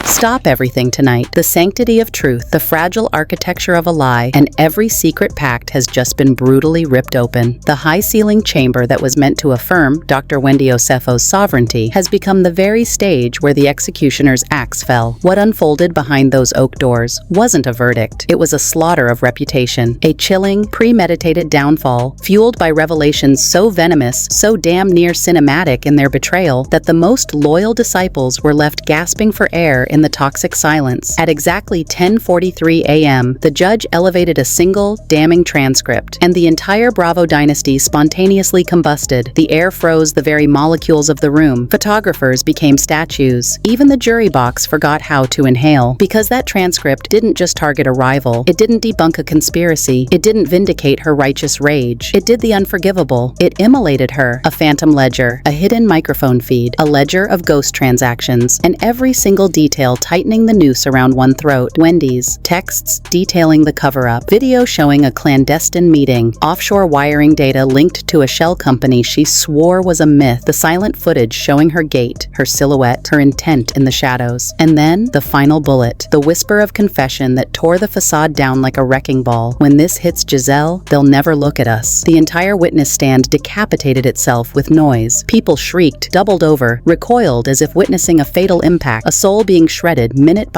Stop everything tonight. The sanctity of truth, the fragile architecture of a lie, and every secret pact has just been brutally ripped open. The high-ceiling chamber that was meant to affirm Dr. Wendy Osefo's sovereignty has become the very stage where the executioner's axe fell. What unfolded behind those oak doors wasn't a verdict. It was a slaughter of reputation, a chilling, premeditated downfall, fueled by revelations so venomous, so damn near cinematic in their betrayal, that the most loyal disciples were left gasping for air in the toxic silence. At exactly 10:43 a.m., the judge elevated a single, damning transcript, and the entire Bravo dynasty spontaneously combusted. The air froze the very molecules of the room. Photographers became statues. Even the jury box forgot how to inhale. Because that transcript didn't just target a rival, it didn't debunk a conspiracy, it didn't vindicate her righteous rage. It did the unforgivable. It immolated her, a phantom ledger, a hidden microphone feed, a ledger of ghost transactions, and every single detail tightening the noose around one throat. Wendy's, texts detailing the cover-up, video showing a clandestine meeting, offshore wiring data linked to a shell company she swore was a myth, the silent footage showing her gait, her silhouette, her intent in the shadows. And then, the final bullet, the whisper of confession that tore the facade down like a wrecking ball. When this hits Giselle, they'll never look at us. The entire witness stand decapitated itself with noise. People shrieked, doubled over, recoiled as if witnessing a fatal impact, a soul being shredded minute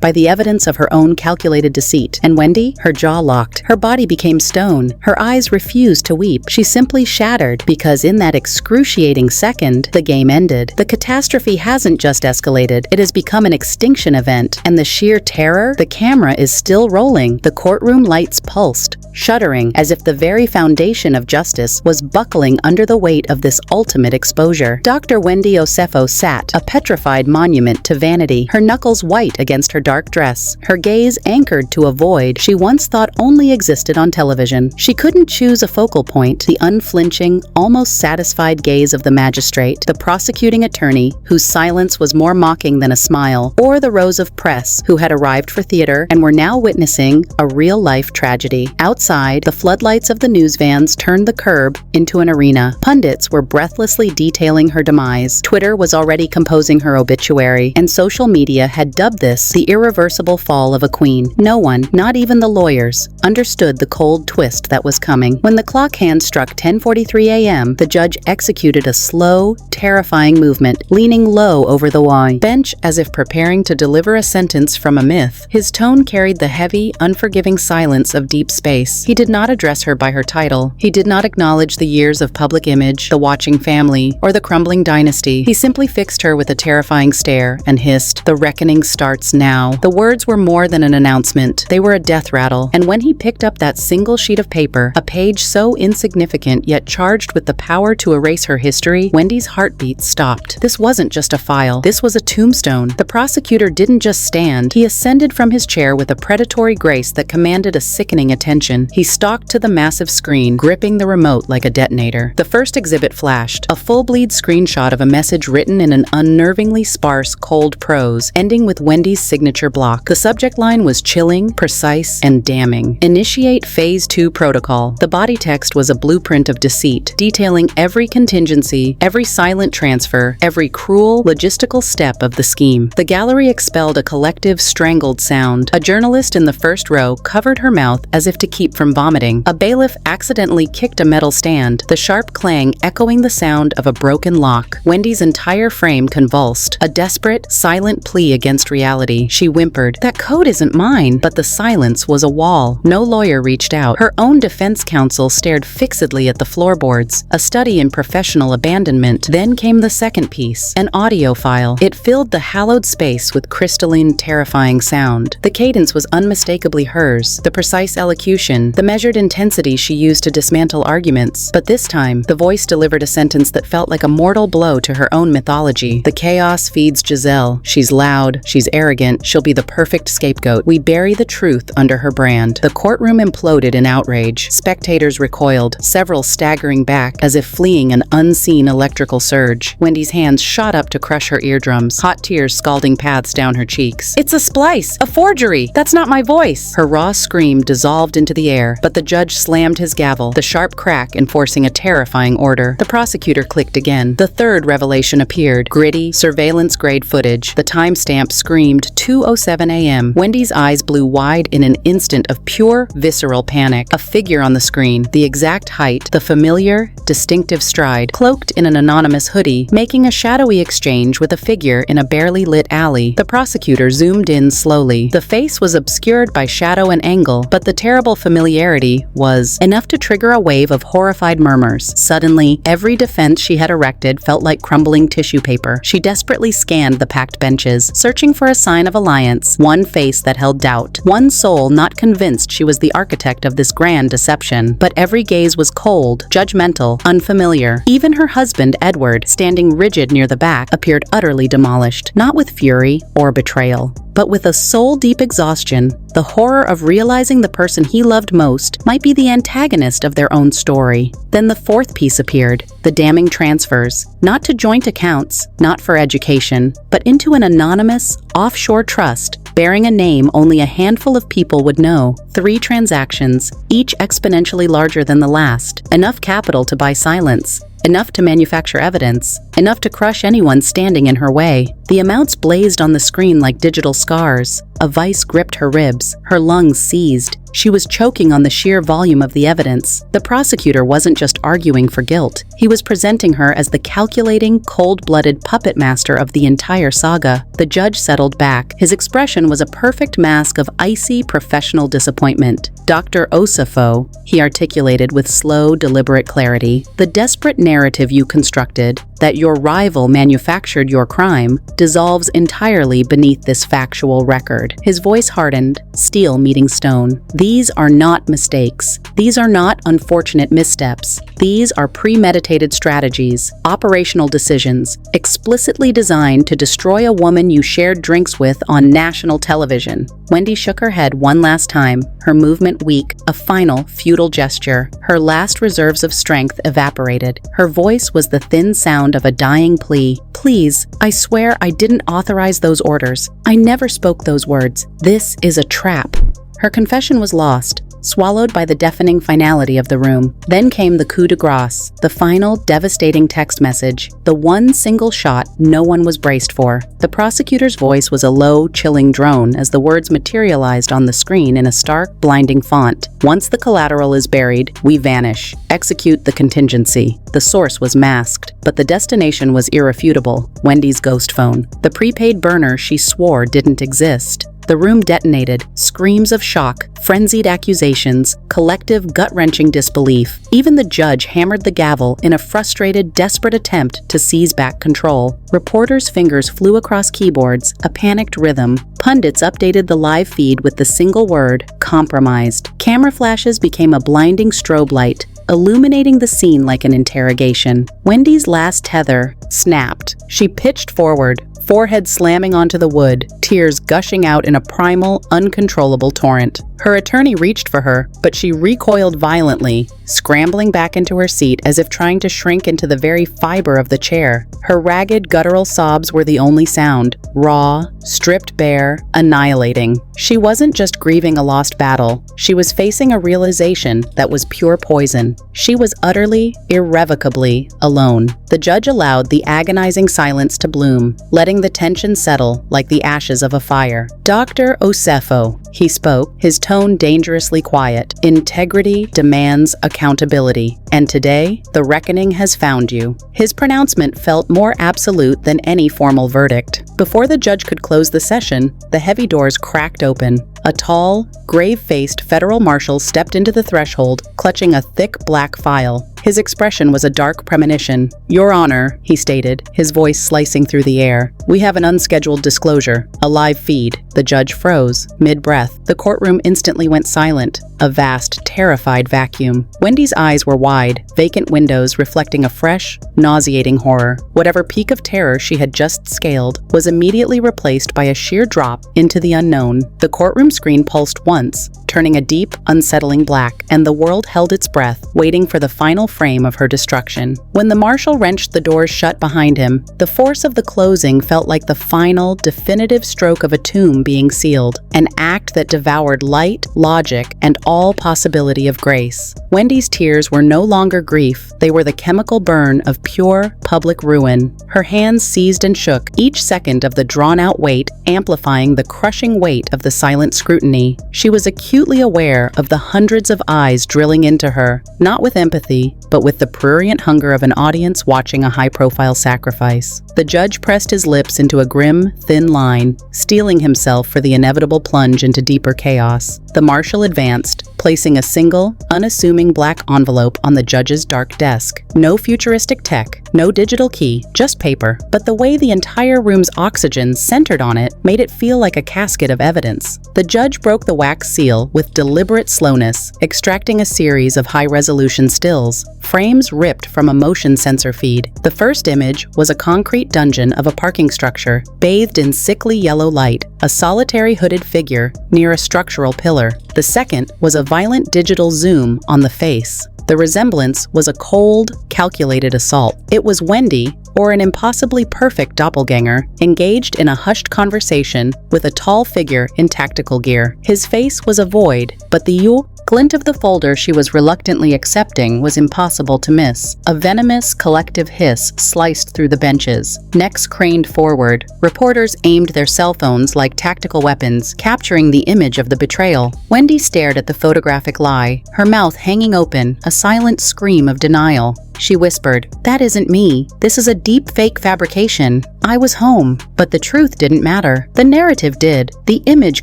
by the evidence of her own calculated deceit. And Wendy, her jaw locked, her body became stone, her eyes refused to weep. She simply shattered, because in that excruciating second, the game ended. The catastrophe hasn't just escalated, it has become an extinction event. And the sheer terror? The camera is still rolling, the courtroom lights pulsed, shuddering as if the very foundation of justice was buckling under the weight of this ultimate exposure. Dr. Wendy Osefo sat, a petrified monument to vanity, her knuckles white against her dark dress, her gaze anchored to a void she once thought only existed on television. She couldn't choose a focal point, the unflinching, almost satisfied gaze of the magistrate, the prosecuting attorney, whose silence was more mocking than a smile, or the rows of press, who had arrived for theater and were now witnessing a real-life tragedy. Outside, the floodlights of the news vans turned the curb into an arena. Pundits were breathlessly detailing her demise. Twitter was already composing her obituary, and social media had dubbed this the irreversible fall of a queen. No one, not even the lawyers, understood the cold twist that was coming. When the clock hand struck 10:43 a.m., the judge executed a slow, terrifying movement, leaning low over the bench as if preparing to deliver a sentence from a myth. His tone carried the heavy, unforgiving silence of deep space. He did not address her by her title. He did not acknowledge the years of public image, the watching family, or the crumbling dynasty. He simply fixed her with a terrifying stare and hissed, "The reckoning starts now." The words were more than an announcement. They were a death rattle. And when he picked up that single sheet of paper, a page so insignificant yet charged with the power to erase her history, Wendy's heartbeat stopped. This wasn't just a file. This was a tombstone. The prosecutor didn't just stand. He ascended from his chair with a predatory grace that commanded a sickening attention. He stalked to the massive screen, gripping the remote like a detonator. The first exhibit flashed, a full-bleed screenshot of a message written in an unnervingly sparse, cold prose, ending with Wendy's signature block. The subject line was chilling, precise, and damning. Initiate Phase 2 protocol. The body text was a blueprint of deceit, detailing every contingency, every silent transfer, every cruel, logistical step of the scheme. The gallery expelled a collective, strangled sound. A journalist in the first row covered her mouth as if to keep from vomiting. A bailiff accidentally kicked a metal stand, the sharp clang echoing the sound of a broken lock. Wendy's entire frame convulsed, a desperate, silent plea against reality. She whimpered, "That code isn't mine." But the silence was a wall. No lawyer reached out. Her own defense counsel stared fixedly at the floorboards, a study in professional abandonment. Then came the second piece, an audio file. It filled the hallowed space with crystalline, terrifying sound. The cadence was unmistakably hers, the precise elocution, the measured intensity she used to dismantle arguments. But this time, the voice delivered a sentence that felt like a mortal blow to her own mythology. "The chaos feeds Giselle. She's loud loud. She's arrogant. She'll be the perfect scapegoat. We bury the truth under her brand. The courtroom imploded in outrage. Spectators recoiled, several staggering back as if fleeing an unseen electrical surge. Wendy's hands shot up to crush her eardrums, hot tears scalding paths down her cheeks. "It's a splice! A forgery! That's not my voice!" Her raw scream dissolved into the air, but the judge slammed his gavel, the sharp crack enforcing a terrifying order. The prosecutor clicked again. The third revelation appeared. Gritty, surveillance-grade footage. The timestamp screamed 2:07 a.m. Wendy's eyes blew wide in an instant of pure, visceral panic. A figure on the screen, the exact height, the familiar, distinctive stride, cloaked in an anonymous hoodie, making a shadowy exchange with a figure in a barely lit alley. The prosecutor zoomed in slowly. The face was obscured by shadow and angle, but the terrible familiarity was enough to trigger a wave of horrified murmurs. Suddenly, every defense she had erected felt like crumbling tissue paper. She desperately scanned the packed benches, searching for a sign of alliance, one face that held doubt, one soul not convinced she was the architect of this grand deception. But every gaze was cold, judgmental, unfamiliar. Even her husband, Edward, standing rigid near the back, appeared utterly demolished, not with fury or betrayal, but with a soul-deep exhaustion, the horror of realizing the person he loved most might be the antagonist of their own story. Then the fourth piece appeared, the damning transfers, not to joint accounts, not for education, but into an anonymous, offshore trust, bearing a name only a handful of people would know. 3 transactions, each exponentially larger than the last. Enough capital to buy silence. Enough to manufacture evidence, enough to crush anyone standing in her way. The amounts blazed on the screen like digital scars. A vice gripped her ribs, her lungs seized. She was choking on the sheer volume of the evidence. The prosecutor wasn't just arguing for guilt. He was presenting her as the calculating, cold-blooded puppet master of the entire saga. The judge settled back. His expression was a perfect mask of icy, professional disappointment. "Dr. Osefo," he articulated with slow, deliberate clarity, "the desperate narrative you constructed, that your rival manufactured your crime, dissolves entirely beneath this factual record." His voice hardened, steel meeting stone. "These are not mistakes. These are not unfortunate missteps. These are premeditated strategies, operational decisions, explicitly designed to destroy a woman you shared drinks with on national television." Wendy shook her head one last time, her movement weak, a final, futile gesture. Her last reserves of strength evaporated. Her voice was the thin sound of a dying plea. "Please, I swear I didn't authorize those orders. I never spoke those words. This is a trap." Her confession was lost, swallowed by the deafening finality of the room. Then came the coup de grace, the final, devastating text message, the one single shot no one was braced for. The prosecutor's voice was a low, chilling drone as the words materialized on the screen in a stark, blinding font. "Once the collateral is buried, we vanish. Execute the contingency." The source was masked, but the destination was irrefutable: Wendy's ghost phone. The prepaid burner she swore didn't exist. The room detonated, screams of shock, frenzied accusations, collective gut-wrenching disbelief. Even the judge hammered the gavel in a frustrated, desperate attempt to seize back control. Reporters' fingers flew across keyboards, a panicked rhythm. Pundits updated the live feed with the single word, compromised. Camera flashes became a blinding strobe light, illuminating the scene like an interrogation. Wendy's last tether snapped. She pitched forward, forehead slamming onto the wood, tears gushing out in a primal, uncontrollable torrent. Her attorney reached for her, but she recoiled violently, scrambling back into her seat as if trying to shrink into the very fiber of the chair. Her ragged, guttural sobs were the only sound, raw, stripped bare, annihilating. She wasn't just grieving a lost battle. She was facing a realization that was pure poison. She was utterly, irrevocably alone. The judge allowed the agonizing silence to bloom, letting the tension settle like the ashes of a fire. "Dr. Osefo," he spoke, his tone dangerously quiet. "Integrity demands accountability, and today, the reckoning has found you." His pronouncement felt more absolute than any formal verdict. Before the judge could close the session, the heavy doors cracked open. A tall, grave-faced federal marshal stepped into the threshold, clutching a thick black file. His expression was a dark premonition. "Your Honor," he stated, his voice slicing through the air, "we have an unscheduled disclosure, a live feed." The judge froze, mid-breath. The courtroom instantly went silent, a vast, terrified vacuum. Wendy's eyes were wide, vacant windows reflecting a fresh, nauseating horror. Whatever peak of terror she had just scaled was immediately replaced by a sheer drop into the unknown. The courtroom screen pulsed once, turning a deep, unsettling black, and the world held its breath, waiting for the final frame of her destruction. When the marshal wrenched the doors shut behind him, the force of the closing felt like the final, definitive stroke of a tomb being sealed, an act that devoured light, logic, and all possibility of grace. Wendy's tears were no longer grief, they were the chemical burn of pure, public ruin. Her hands seized and shook, each second of the drawn-out wait amplifying the crushing weight of the silent scrutiny. She was acutely aware of the hundreds of eyes drilling into her, not with empathy, but with the prurient hunger of an audience watching a high-profile sacrifice. The judge pressed his lips into a grim, thin line, steeling himself for the inevitable plunge into deeper chaos. The marshal advanced, placing a single, unassuming black envelope on the judge's dark desk. No futuristic tech, no digital key, just paper. But the way the entire room's oxygen centered on it made it feel like a casket of evidence. The judge broke the wax seal with deliberate slowness, extracting a series of high-resolution stills, frames ripped from a motion sensor feed. The first image was a concrete dungeon of a parking structure, bathed in sickly yellow light, a solitary hooded figure near a structural pillar. The second was a violent digital zoom on the face. The resemblance was a cold, calculated assault. It was Wendy, or an impossibly perfect doppelganger, engaged in a hushed conversation with a tall figure in tactical gear. His face was a void, but the glint of the folder she was reluctantly accepting was impossible to miss. A venomous, collective hiss sliced through the benches. Necks craned forward. Reporters aimed their cell phones like tactical weapons, capturing the image of the betrayal. Wendy stared at the photographic lie, her mouth hanging open, a silent scream of denial. She whispered, "That isn't me. This is a deep fake fabrication. I was home." But the truth didn't matter. The narrative did. The image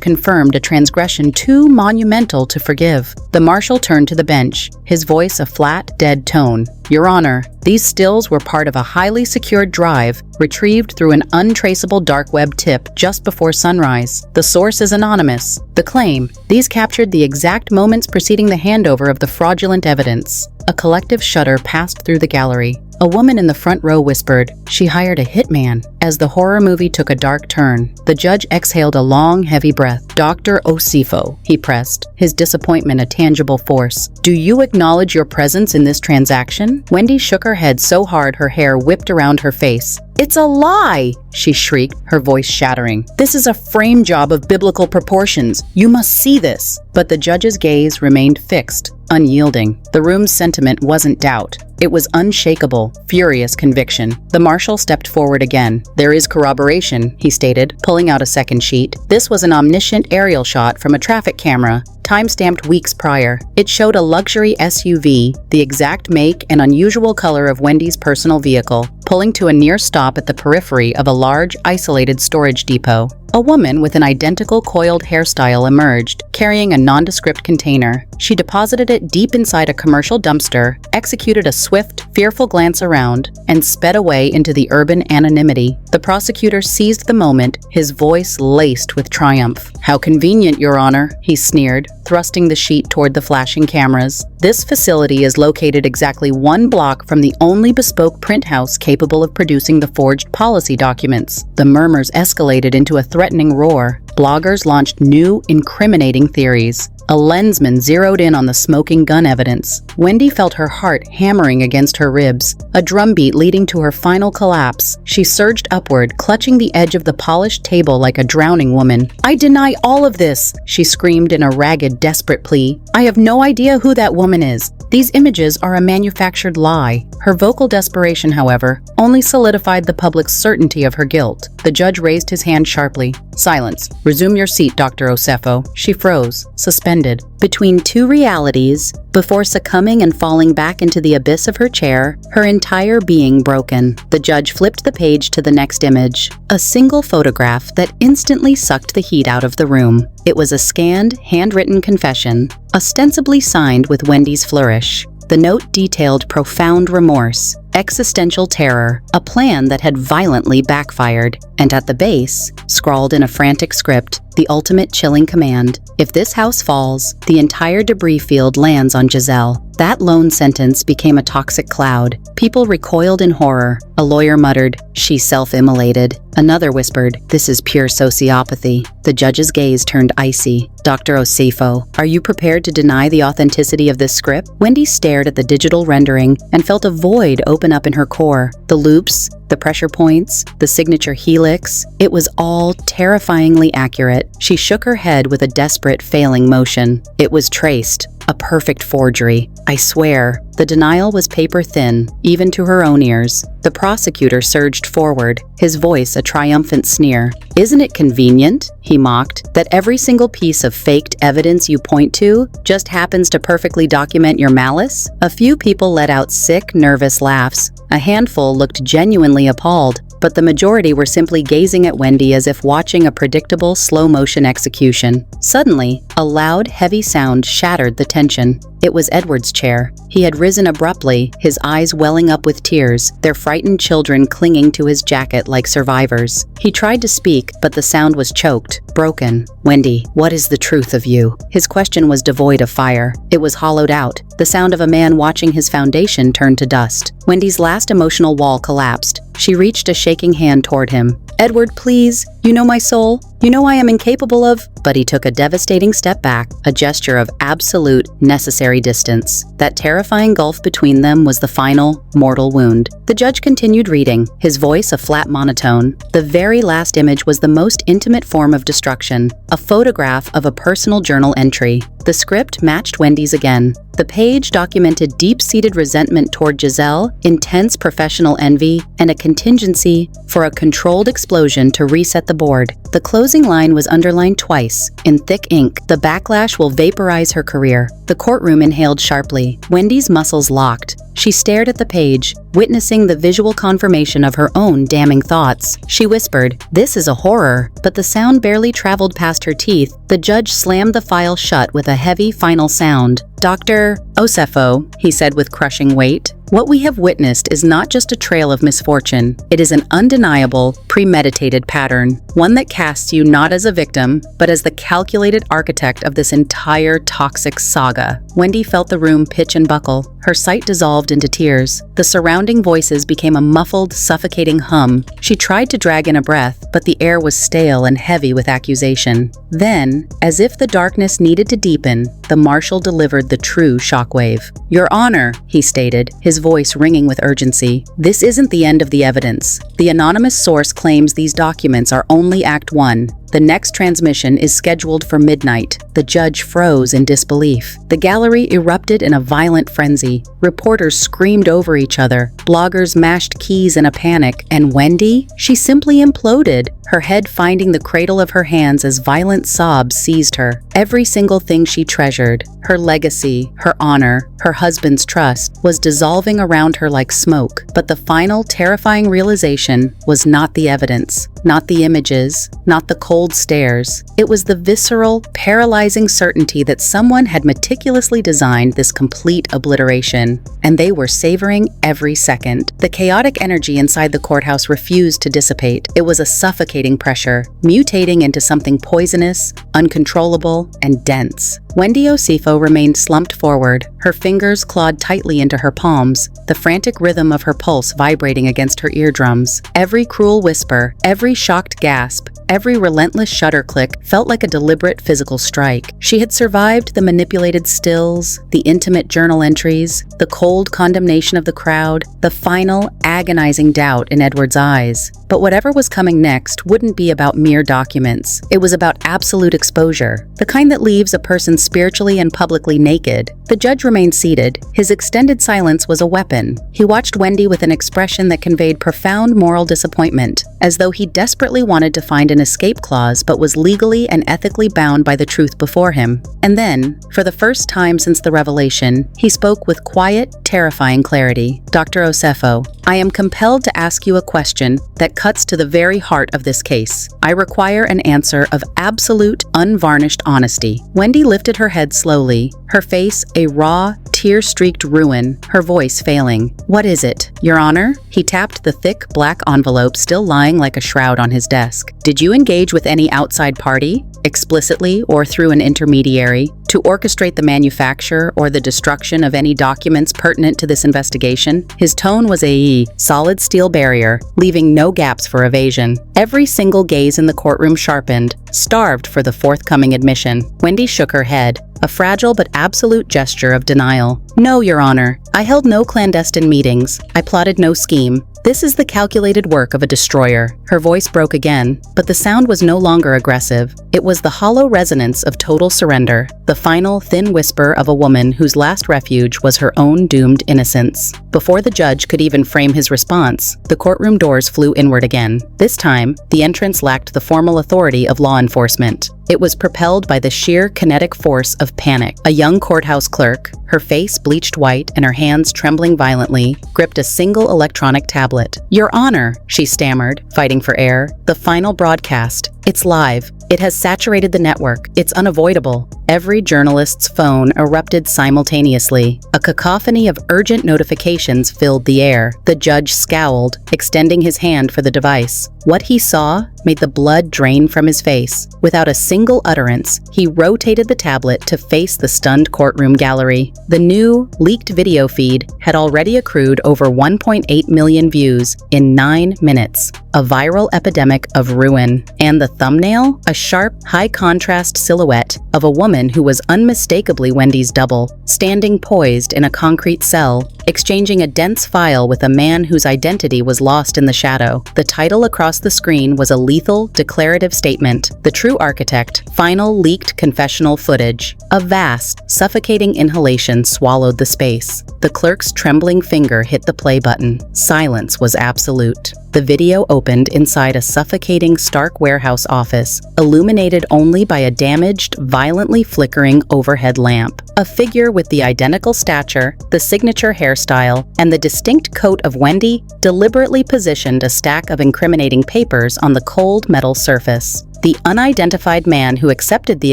confirmed a transgression too monumental to forgive. The marshal turned to the bench, his voice a flat, dead tone. "Your Honor, these stills were part of a highly secured drive retrieved through an untraceable dark web tip just before sunrise. The source is anonymous. The claim, these captured the exact moments preceding the handover of the fraudulent evidence." A collective shudder passed through the gallery. A woman in the front row whispered, "She hired a hitman." As the horror movie took a dark turn, the judge exhaled a long, heavy breath. "Dr. Osefo," he pressed, his disappointment a tangible force. "Do you acknowledge your presence in this transaction?" Wendy shook her head so hard her hair whipped around her face. "It's a lie!" she shrieked, her voice shattering. "This is a frame job of biblical proportions. You must see this." But the judge's gaze remained fixed, unyielding. The room's sentiment wasn't doubt. It was unshakable, furious conviction. The marshal stepped forward again. "There is corroboration," he stated, pulling out a second sheet. This was an omniscient aerial shot from a traffic camera, time-stamped weeks prior. It showed a luxury SUV, the exact make and unusual color of Wendy's personal vehicle, pulling to a near stop at the periphery of a large, isolated storage depot. A woman with an identical coiled hairstyle emerged, carrying a nondescript container. She deposited it deep inside a commercial dumpster, executed a swift, fearful glance around, and sped away into the urban anonymity. The prosecutor seized the moment, his voice laced with triumph. "How convenient, Your Honor," he sneered, thrusting the sheet toward the flashing cameras. "This facility is located exactly 1 block from the only bespoke print house capable of producing the forged policy documents." The murmurs escalated into a threatening roar. Bloggers launched new, incriminating theories. A lensman zeroed in on the smoking gun evidence. Wendy felt her heart hammering against her ribs, a drumbeat leading to her final collapse. She surged upward, clutching the edge of the polished table like a drowning woman. "I deny all of this!" she screamed in a ragged, desperate plea. "I have no idea who that woman is. These images are a manufactured lie." Her vocal desperation, however, only solidified the public's certainty of her guilt. The judge raised his hand sharply. "Silence. Resume your seat, Dr. Osefo." She froze, suspended, between two realities, before succumbing and falling back into the abyss of her chair, her entire being broken. The judge flipped the page to the next image, a single photograph that instantly sucked the heat out of the room. It was a scanned, handwritten confession, ostensibly signed with Wendy's flourish. The note detailed profound remorse, existential terror, a plan that had violently backfired, and at the base, scrawled in a frantic script, the ultimate chilling command: if this house falls, the entire debris field lands on Giselle. That lone sentence became a toxic cloud. People recoiled in horror. A lawyer muttered, "She's self-immolated." Another whispered, "This is pure sociopathy." The judge's gaze turned icy. "Dr. Osefo, are you prepared to deny the authenticity of this script?" Wendy stared at the digital rendering and felt a void open up in her core. The loops, the pressure points, the signature helix, it was all terrifyingly accurate. She shook her head with a desperate, failing motion. It was traced. A perfect forgery. I swear. The denial was paper thin, even to her own ears. The prosecutor surged forward, his voice a triumphant sneer. "Isn't it convenient," he mocked, "that every single piece of faked evidence you point to just happens to perfectly document your malice?" A few people let out sick, nervous laughs. A handful looked genuinely appalled, but the majority were simply gazing at Wendy as if watching a predictable slow-motion execution. Suddenly, a loud, heavy sound shattered the tension. It was Edward's chair. He had risen abruptly, his eyes welling up with tears, their frightened children clinging to his jacket like survivors. He tried to speak, but the sound was choked, broken. "Wendy, what is the truth of you?" His question was devoid of fire. It was hollowed out, the sound of a man watching his foundation turn to dust. Wendy's last emotional wall collapsed. She reached a shaking hand toward him. "Edward, please. You know my soul. You know I am incapable of—" But he took a devastating step back, a gesture of absolute, necessary distance. That terrifying gulf between them was the final, mortal wound. The judge continued reading, his voice a flat monotone. The very last image was the most intimate form of destruction, a photograph of a personal journal entry. The script matched Wendy's again. The page documented deep-seated resentment toward Giselle, intense professional envy, and a contingency for a controlled explosion to reset the board. The closing line was underlined twice, in thick ink. "The backlash will vaporize her career." The courtroom inhaled sharply. Wendy's muscles locked. She stared at the page, witnessing the visual confirmation of her own damning thoughts. She whispered, "This is a horror," but the sound barely traveled past her teeth. The judge slammed the file shut with a heavy final sound. "Dr. Osefo," he said with crushing weight, "what we have witnessed is not just a trail of misfortune. It is an undeniable, premeditated pattern, one that casts you not as a victim, but as the calculated architect of this entire toxic saga." Wendy felt the room pitch and buckle. Her sight dissolved into tears. The surrounding voices became a muffled, suffocating hum. She tried to drag in a breath, but the air was stale and heavy with accusation. Then, as if the darkness needed to deepen, the marshal delivered the true shockwave. "Your Honor," he stated, his voice ringing with urgency, "this isn't the end of the evidence. The anonymous source claims these documents are only Act 1. The next transmission is scheduled for midnight." The judge froze in disbelief. The gallery erupted in a violent frenzy. Reporters screamed over each other. Bloggers mashed keys in a panic. And Wendy? She simply imploded, her head finding the cradle of her hands as violent sobs seized her. Every single thing she treasured, her legacy, her honor, her husband's trust, was dissolving around her like smoke. But the final terrifying realization was not the evidence, not the images, not the cold stares. It was the visceral, paralyzing certainty that someone had meticulously designed this complete obliteration, and they were savoring every second. The chaotic energy inside the courthouse refused to dissipate. It was a suffocating pressure, mutating into something poisonous, uncontrollable, and dense. Wendy Osefo remained slumped forward, her fingers clawed tightly into her palms, the frantic rhythm of her pulse vibrating against her eardrums. Every cruel whisper, every shocked gasp, every relentless shutter click felt like a deliberate physical strike. She had survived the manipulated stills, the intimate journal entries, the cold condemnation of the crowd, the final, agonizing doubt in Edward's eyes. But whatever was coming next wouldn't be about mere documents. It was about absolute exposure, the kind that leaves a person spiritually and publicly naked. The judge remained seated. His extended silence was a weapon. He watched Wendy with an expression that conveyed profound moral disappointment, as though he desperately wanted to find an escape clause but was legally and ethically bound by the truth before him. And then, for the first time since the revelation, he spoke with quiet, terrifying clarity. "Dr. Osefo, I am compelled to ask you a question that cuts to the very heart of this this case. I require an answer of absolute, unvarnished honesty." Wendy lifted her head slowly, her face a raw, tear-streaked ruin, her voice failing. "What is it, Your Honor?" He tapped the thick, black envelope still lying like a shroud on his desk. "Did you engage with any outside party, explicitly or through an intermediary, to orchestrate the manufacture or the destruction of any documents pertinent to this investigation?" His tone was a solid steel barrier, leaving no gaps for evasion. Every single gaze in the courtroom sharpened, starved for the forthcoming admission. Wendy shook her head, a fragile but absolute gesture of denial. "No, Your Honor. I held no clandestine meetings. I plotted no scheme. This is the calculated work of a destroyer." Her voice broke again, but the sound was no longer aggressive. It was the hollow resonance of total surrender, the final, thin whisper of a woman whose last refuge was her own doomed innocence. Before the judge could even frame his response, the courtroom doors flew inward again. This time, the entrance lacked the formal authority of law enforcement. It was propelled by the sheer kinetic force of panic. A young courthouse clerk, her face bleached white and her hands trembling violently, gripped a single electronic tablet. "Your Honor," she stammered, fighting for air, "the final broadcast. It's live. It has saturated the network. It's unavoidable." Every journalist's phone erupted simultaneously. A cacophony of urgent notifications filled the air. The judge scowled, extending his hand for the device. What he saw made the blood drain from his face. Without a single utterance, he rotated the tablet to face the stunned courtroom gallery. The new, leaked video feed had already accrued over 1.8 million views in 9 minutes. A viral epidemic of ruin. And the thumbnail? A sharp, high-contrast silhouette of a woman who was unmistakably Wendy's double, standing poised in a concrete cell, exchanging a dense file with a man whose identity was lost in the shadow. The title across the screen was a lethal, declarative statement: "The True Architect, Final Leaked Confessional Footage." A vast, suffocating inhalation swallowed the space. The clerk's trembling finger hit the play button. Silence was absolute. The video opened inside a suffocating Stark warehouse office, illuminated only by a damaged, violently flickering overhead lamp. A figure with the identical stature, the signature hairstyle, and the distinct coat of Wendy deliberately positioned a stack of incriminating papers on the cold metal surface. The unidentified man who accepted the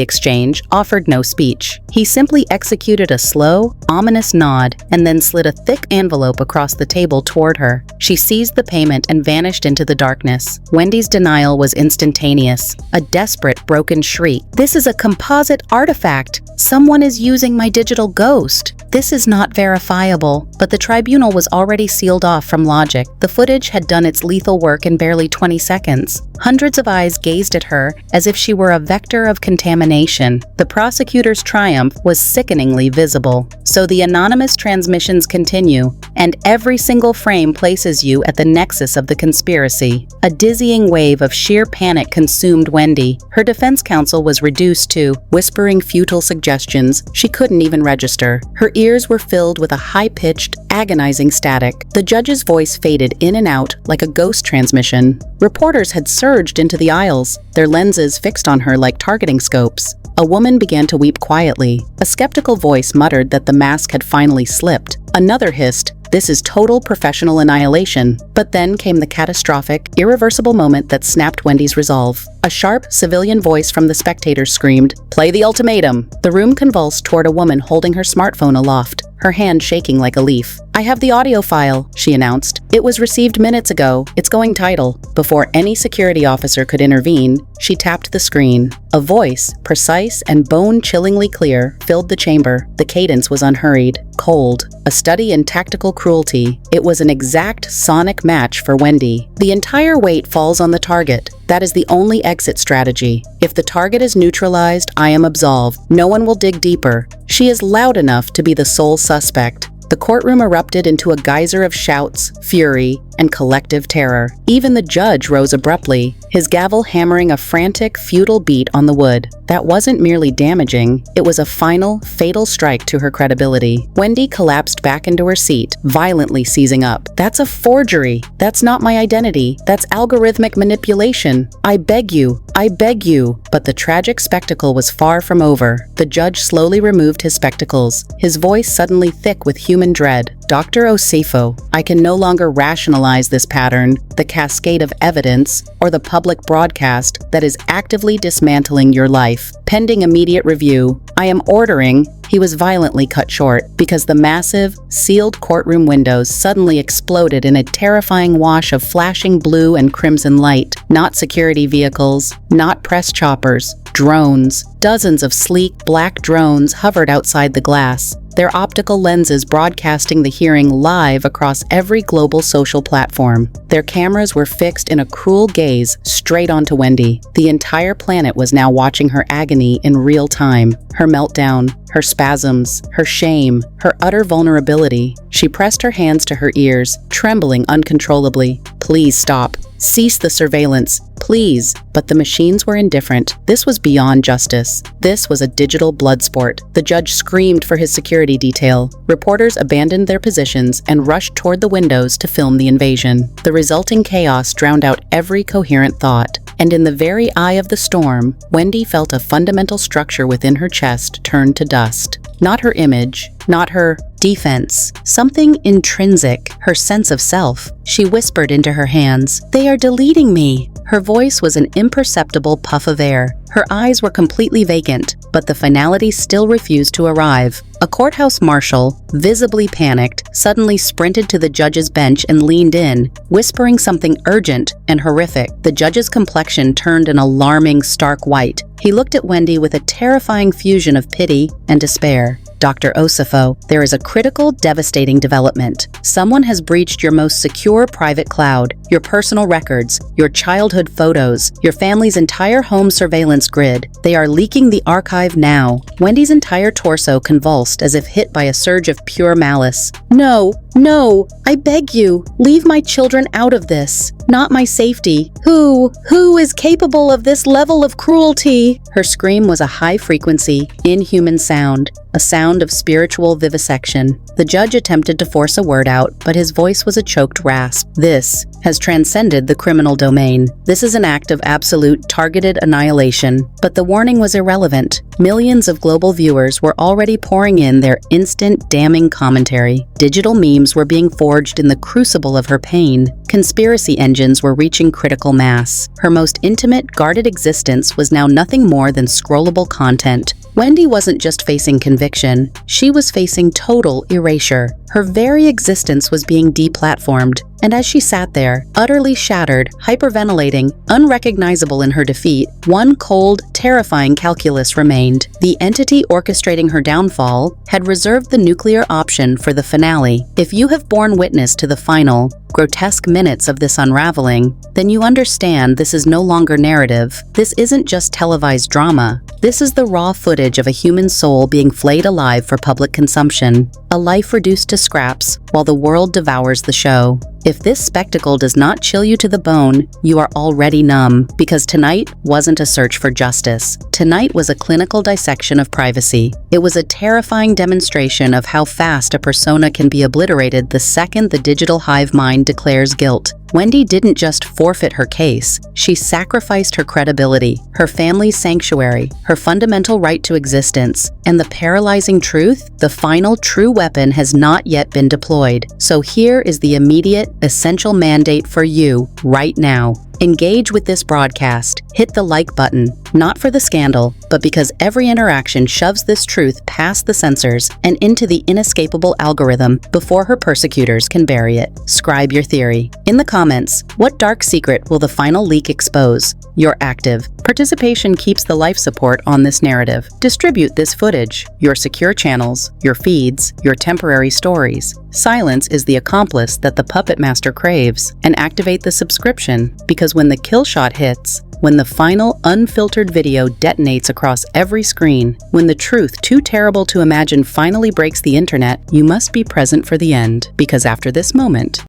exchange offered no speech. He simply executed a slow, ominous nod and then slid a thick envelope across the table toward her. She seized the payment and vanished into the darkness. Wendy's denial was instantaneous, a desperate, broken shriek. "This is a composite artifact. Someone is using my digital ghost. This is not verifiable." But the tribunal was already sealed off from logic. The footage had done its lethal work in barely 20 seconds. Hundreds of eyes gazed at her as if she were a vector of contamination. The prosecutor's triumph was sickeningly visible. So the anonymous transmissions continue, and every single frame places you at the nexus of the conspiracy. A dizzying wave of sheer panic consumed Wendy. Her defense counsel was reduced to whispering futile suggestions she couldn't even register. Her ears were filled with a high-pitched, agonizing static. The judge's voice faded in and out like a ghost transmission. Reporters had surged into the aisles, their lenses fixed on her like targeting scopes. A woman began to weep quietly. A skeptical voice muttered that the mask had finally slipped. Another hissed, "This is total professional annihilation." But then came the catastrophic, irreversible moment that snapped Wendy's resolve. A sharp, civilian voice from the spectators screamed, "Play the ultimatum!" The room convulsed toward a woman holding her smartphone aloft, her hand shaking like a leaf. "I have the audio file," she announced. "It was received minutes ago. It's going title." Before any security officer could intervene, she tapped the screen. A voice, precise and bone-chillingly clear, filled the chamber. The cadence was unhurried, cold, a study in tactical cruelty. It was an exact sonic match for Wendy. "The entire weight falls on the target. That is the only exit strategy. If the target is neutralized, I am absolved. No one will dig deeper. She is loud enough to be the sole suspect." The courtroom erupted into a geyser of shouts, fury, and collective terror. Even the judge rose abruptly, his gavel hammering a frantic, futile beat on the wood. That wasn't merely damaging, it was a final, fatal strike to her credibility. Wendy collapsed back into her seat, violently seizing up. "That's a forgery! That's not my identity! That's algorithmic manipulation! I beg you! I beg you!" But the tragic spectacle was far from over. The judge slowly removed his spectacles, his voice suddenly thick with human dread. "Dr. Osefo, I can no longer rationalize analyze this pattern, the cascade of evidence, or the public broadcast that is actively dismantling your life. Pending immediate review, I am ordering. He was violently cut short because the massive, sealed courtroom windows suddenly exploded in a terrifying wash of flashing blue and crimson light. Not security vehicles, not press choppers, drones. Dozens of sleek, black drones hovered outside the glass, their optical lenses broadcasting the hearing live across every global social platform. Their cameras were fixed in a cruel gaze straight onto Wendy. The entire planet was now watching her agony in real time, her meltdown, her spasms, her shame, her utter vulnerability. She pressed her hands to her ears, trembling uncontrollably. Please stop. Cease the surveillance. Please. But the machines were indifferent. This was beyond justice. This was a digital blood sport. The judge screamed for his security detail. Reporters abandoned their positions and rushed toward the windows to film the invasion. The resulting chaos drowned out every coherent thought. And in the very eye of the storm, Wendy felt a fundamental structure within her chest turn to dust. Not her image, not her defense, something intrinsic, her sense of self. She whispered into her hands, "They are deleting me." Her voice was an imperceptible puff of air. Her eyes were completely vacant, but the finality still refused to arrive. A courthouse marshal, visibly panicked, suddenly sprinted to the judge's bench and leaned in, whispering something urgent and horrific. The judge's complexion turned an alarming, stark white. He looked at Wendy with a terrifying fusion of pity and despair. "Dr. Osefo, there is a critical, devastating development. Someone has breached your most secure private cloud, your personal records, your childhood photos, your family's entire home surveillance grid. They are leaking the archive now." Wendy's entire torso convulsed as if hit by a surge of pure malice. "No, no, I beg you, leave my children out of this. Not my safety. Who is capable of this level of cruelty?" Her scream was a high-frequency, inhuman sound, a sound of spiritual vivisection. The judge attempted to force a word out, but his voice was a choked rasp. "This has transcended the criminal domain. This is an act of absolute, targeted annihilation." But the warning was irrelevant. Millions of global viewers were already pouring in their instant, damning commentary. Digital memes were being forged in the crucible of her pain. Conspiracy engines were reaching critical mass. Her most intimate, guarded existence was now nothing more than scrollable content. Wendy wasn't just facing conviction, she was facing total erasure. Her very existence was being deplatformed, and as she sat there, utterly shattered, hyperventilating, unrecognizable in her defeat, one cold, terrifying calculus remained. The entity orchestrating her downfall had reserved the nuclear option for the finale. If you have borne witness to the final, grotesque minutes of this unraveling, then you understand this is no longer narrative. This isn't just televised drama. This is the raw footage of a human soul being flayed alive for public consumption, a life reduced to scraps while the world devours the show. If this spectacle does not chill you to the bone, you are already numb, because tonight wasn't a search for justice. Tonight was a clinical dissection of privacy. It was a terrifying demonstration of how fast a persona can be obliterated the second the digital hive mind declares guilt. Wendy didn't just forfeit her case, she sacrificed her credibility, her family's sanctuary, her fundamental right to existence, and the paralyzing truth, the final true weapon has not yet been deployed. So here is the immediate, essential mandate for you, right now. Engage with this broadcast. Hit the like button, not for the scandal, but because every interaction shoves this truth past the censors and into the inescapable algorithm before her persecutors can bury it. Scribe your theory. In the comments, what dark secret will the final leak expose? You're active. Participation keeps the life support on this narrative. Distribute this footage, your secure channels, your feeds, your temporary stories. Silence is the accomplice that the puppet master craves, and activate the subscription, because when the kill shot hits, when the final unfiltered video detonates across every screen, when the truth too terrible to imagine finally breaks the internet, you must be present for the end, because after this moment,